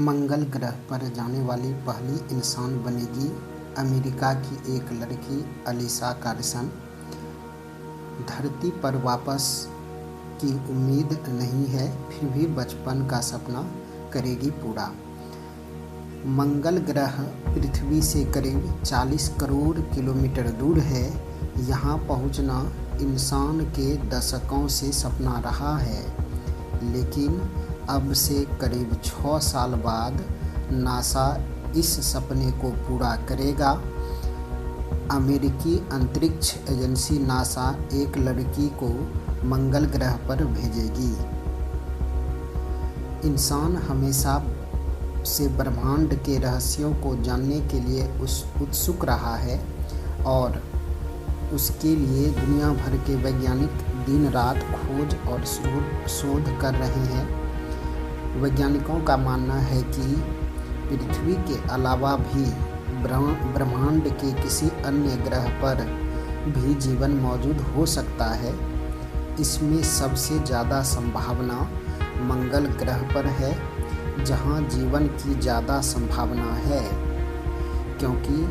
मंगल ग्रह पर जाने वाली पहली इंसान बनेगी अमेरिका की एक लड़की अलीसा कार्सन। धरती पर वापस की उम्मीद नहीं है, फिर भी बचपन का सपना करेगी पूरा। मंगल ग्रह पृथ्वी से करीब 40 करोड़ किलोमीटर दूर है। यहाँ पहुँचना इंसान के दशकों से सपना रहा है, लेकिन अब से करीब 6 साल बाद नासा इस सपने को पूरा करेगा। अमेरिकी अंतरिक्ष एजेंसी नासा एक लड़की को मंगल ग्रह पर भेजेगी। इंसान हमेशा से ब्रह्मांड के रहस्यों को जानने के लिए उत्सुक रहा है और उसके लिए दुनिया भर के वैज्ञानिक दिन रात खोज और शोध कर रहे हैं। वैज्ञानिकों का मानना है कि पृथ्वी के अलावा भी ब्रह्मांड के किसी अन्य ग्रह पर भी जीवन मौजूद हो सकता है। इसमें सबसे ज़्यादा संभावना मंगल ग्रह पर है, जहां जीवन की ज़्यादा संभावना है, क्योंकि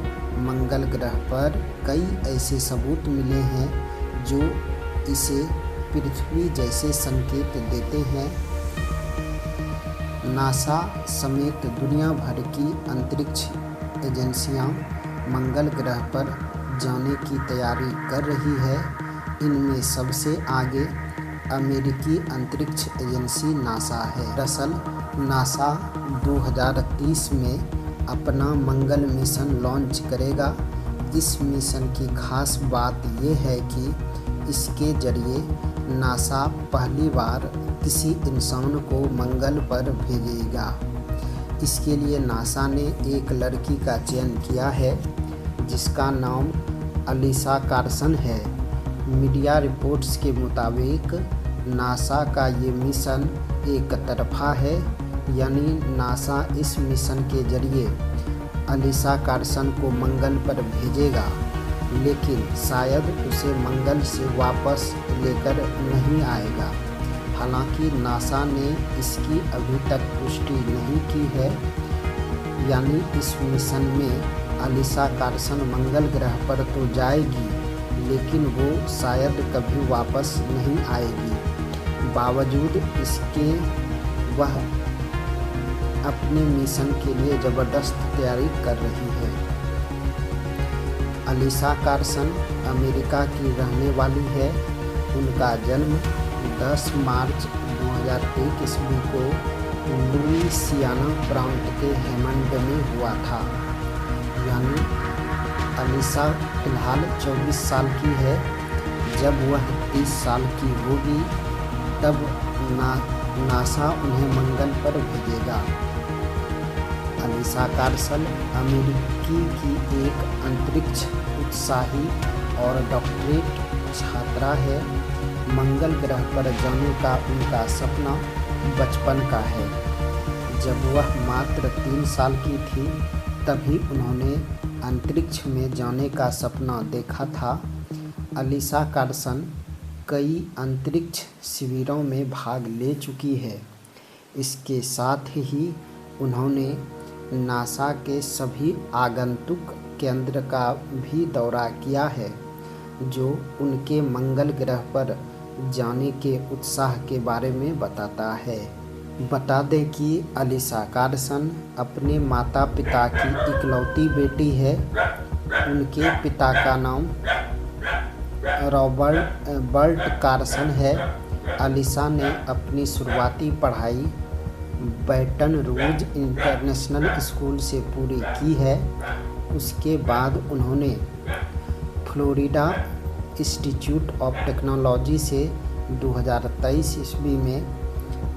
मंगल ग्रह पर कई ऐसे सबूत मिले हैं जो इसे पृथ्वी जैसे संकेत देते हैं। नासा समेत दुनिया भर की अंतरिक्ष एजेंसियां मंगल ग्रह पर जाने की तैयारी कर रही है। इनमें सबसे आगे अमेरिकी अंतरिक्ष एजेंसी नासा है। दरअसल नासा 2030 में अपना मंगल मिशन लॉन्च करेगा। इस मिशन की खास बात यह है कि इसके जरिए नासा पहली बार किसी इंसान को मंगल पर भेजेगा। इसके लिए नासा ने एक लड़की का चयन किया है, जिसका नाम अलीसा कार्सन है। मीडिया रिपोर्ट्स के मुताबिक नासा का ये मिशन एक तरफा है, यानी नासा इस मिशन के जरिए अलीसा कार्सन को मंगल पर भेजेगा, लेकिन शायद उसे मंगल से वापस लेकर नहीं आएगा। हालांकि नासा ने इसकी अभी तक पुष्टि नहीं की है, यानी इस मिशन में अलीसा कार्सन मंगल ग्रह पर तो जाएगी, लेकिन वो शायद कभी वापस नहीं आएगी। बावजूद इसके वह अपने मिशन के लिए ज़बरदस्त तैयारी कर रही है। अलीसा कार्सन अमेरिका की रहने वाली है। उनका जन्म 10 मार्च 2001 ईस्वी को लुइसियाना प्रांत के हेमंड में हुआ था। यानी अलीसा फिलहाल 24 साल की है। जब वह 30 साल की होगी तब नासा उन्हें मंगल पर भेजेगा। अलीसा कार्सन अमेरिकी की एक अंतरिक्ष उत्साही और डॉक्टरेट छात्रा है। मंगल ग्रह पर जाने का उनका सपना बचपन का है। जब वह मात्र 3 साल की थी, तभी उन्होंने अंतरिक्ष में जाने का सपना देखा था। अलीसा कार्सन कई अंतरिक्ष शिविरों में भाग ले चुकी है। इसके साथ ही उन्होंने नासा के सभी आगंतुक केंद्र का भी दौरा किया है, जो उनके मंगल ग्रह पर जाने के उत्साह के बारे में बताता है। बता दें कि अलीसा कार्सन अपने माता पिता की इकलौती बेटी है। उनके पिता का नाम रॉबर्ट कार्सन है। अलीसा ने अपनी शुरुआती पढ़ाई बैटन रूज इंटरनेशनल स्कूल से पूरी की है। उसके बाद उन्होंने फ्लोरिडा इंस्टीट्यूट ऑफ टेक्नोलॉजी से 2023 ईस्वी में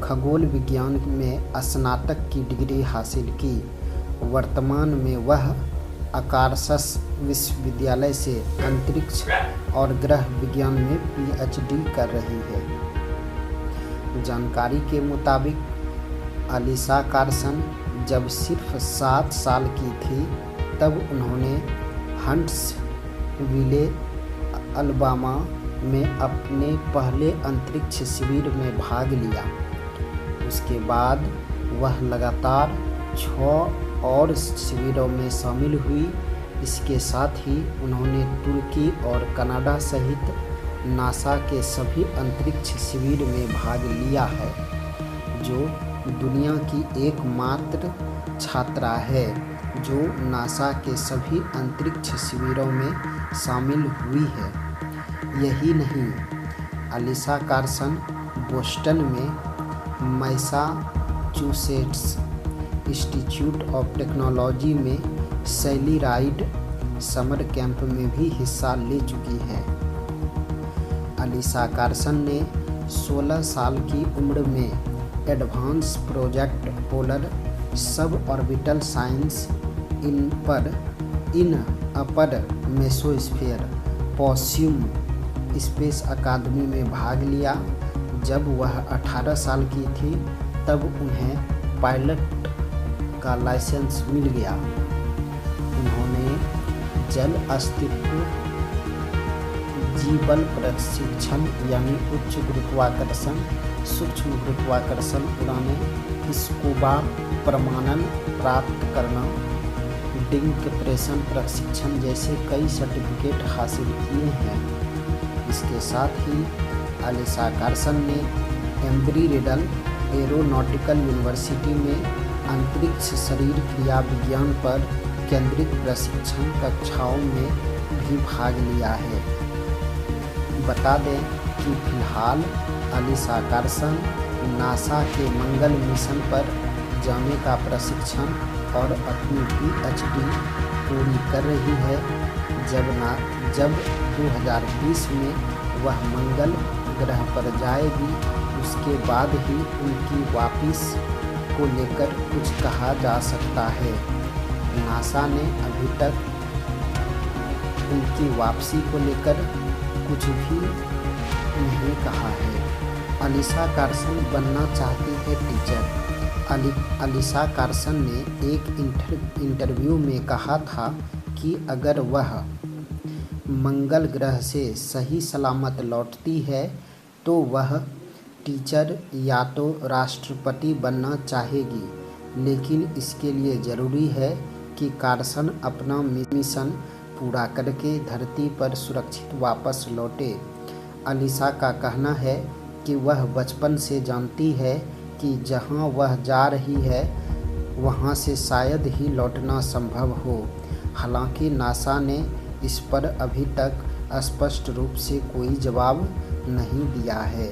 खगोल विज्ञान में स्नातक की डिग्री हासिल की। वर्तमान में वह अरकानसस विश्वविद्यालय से अंतरिक्ष और ग्रह विज्ञान में PhD कर रही है। जानकारी के मुताबिक अलीसा कार्सन जब सिर्फ 7 साल की थी, तब उन्होंने हंट्सविले, अलाबामा में अपने पहले अंतरिक्ष शिविर में भाग लिया। उसके बाद वह लगातार 6 और शिविरों में शामिल हुई। इसके साथ ही उन्होंने तुर्की और कनाडा सहित नासा के सभी अंतरिक्ष शिविर में भाग लिया है, जो दुनिया की एकमात्र छात्रा है जो नासा के सभी अंतरिक्ष शिविरों में शामिल हुई है। यही नहीं, अलीसा कार्सन बोस्टन में मैसाचुसेट्स इंस्टीट्यूट ऑफ टेक्नोलॉजी में सैली राइड समर कैंप में भी हिस्सा ले चुकी है। अलीसा कार्सन ने 16 साल की उम्र में advance project polar sub orbital science in upper mesosphere possum space academy में भाग लिया। जब वह 18 साल की थी तब उन्हें पायलट का लाइसेंस मिल गया। उन्होंने जल अस्तित्व जीवबल प्रशिक्षण यानी उच्च गुरुत्वाकर्षण, सूक्ष्म गुरुत्वाकर्षण उड़ानें, स्कूबा प्रमाणन प्राप्त करना, डिकम्प्रेशन प्रशिक्षण जैसे कई सर्टिफिकेट हासिल किए हैं। इसके साथ ही अलीसा कार्सन ने एम्ब्री-रिडल एरोनॉटिकल यूनिवर्सिटी में अंतरिक्ष शरीर क्रिया विज्ञान पर केंद्रित प्रशिक्षण कक्षाओं में भी भाग लिया है। बता दें कि फिलहाल अलीसा कार्सन नासा के मंगल मिशन पर जाने का प्रशिक्षण और अपनी PhD पूरी कर रही है। जब 2020 में वह मंगल ग्रह पर जाएगी, उसके बाद ही उनकी वापस को लेकर कुछ कहा जा सकता है। नासा ने अभी तक उनकी वापसी को लेकर कुछ भी नहीं कहा है। अलीसा कार्सन बनना चाहती है टीचर। अलीसा कार्सन ने एक इंटरव्यू में कहा था कि अगर वह मंगल ग्रह से सही सलामत लौटती है तो वह टीचर या तो राष्ट्रपति बनना चाहेगी, लेकिन इसके लिए ज़रूरी है कि कार्सन अपना मिशन पूरा करके धरती पर सुरक्षित वापस लौटे। अलीसा का कहना है कि वह बचपन से जानती है कि जहां वह जा रही है वहां से शायद ही लौटना संभव हो। हालांकि नासा ने इस पर अभी तक स्पष्ट रूप से कोई जवाब नहीं दिया है।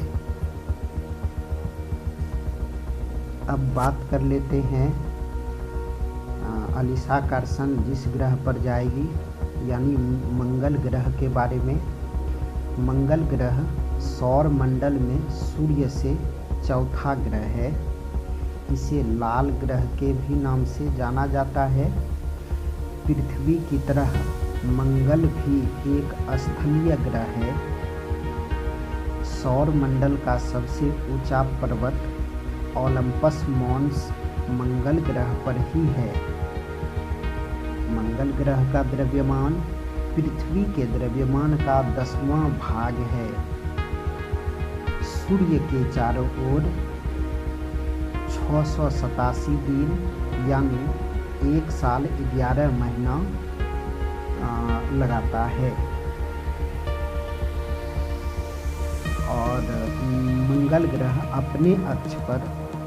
अब बात कर लेते हैं अलीसा कार्सन जिस ग्रह पर जाएगी यानी मंगल ग्रह के बारे में। मंगल ग्रह सौर मंडल में सूर्य से चौथा ग्रह है। इसे लाल ग्रह के भी नाम से जाना जाता है। पृथ्वी की तरह मंगल भी एक स्थलीय ग्रह है। सौर मंडल का सबसे ऊंचा पर्वत ओलंपस मॉन्स मंगल ग्रह पर ही है। मंगल ग्रह का द्रव्यमान पृथ्वी के द्रव्यमान का 10वां भाग है। सूर्य के चारों ओर 687 दिन यानी 1 साल 11 महीना लगाता है और मंगल ग्रह अपने अक्ष पर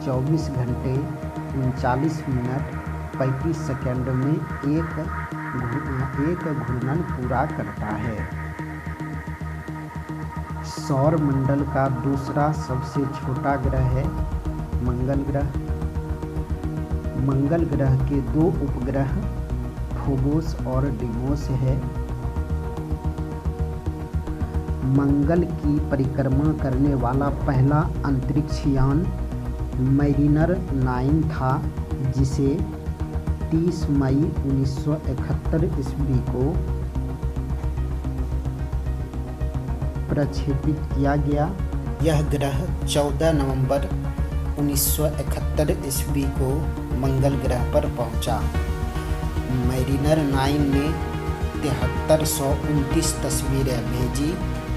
24 घंटे 39 मिनट 35 सेकंड में एक घूर्णन पूरा करता है। सौर मंडल का दूसरा सबसे छोटा ग्रह है मंगल ग्रह। मंगल ग्रह के 2 उपग्रह फोबोस और डिमोस है। मंगल की परिक्रमा करने वाला पहला अंतरिक्ष यान मैरिनर 9 था, जिसे 30 मई 1971 ईस्वी को प्रक्षेपित किया गया। यह ग्रह 14 नवंबर 1971 ईस्वी को मंगल ग्रह पर पहुंचा। मैरिनर 9 ने 7329 तस्वीरें भेजी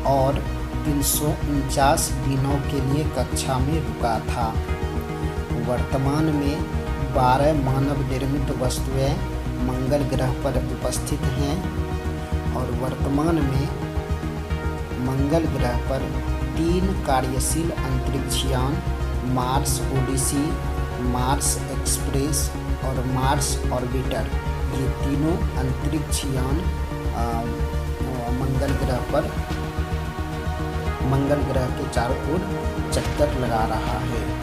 और 349 दिनों के लिए कक्षा में रुका था। वर्तमान में 12 मानव निर्मित वस्तुएं मंगल ग्रह पर उपस्थित हैं और वर्तमान में मंगल ग्रह पर 3 कार्यशील अंतरिक्ष यान मार्स ओडिसी, मार्स एक्सप्रेस और मार्स ऑर्बिटर, ये तीनों अंतरिक्ष यान मंगल ग्रह के चारों ओर चक्कर लगा रहा है।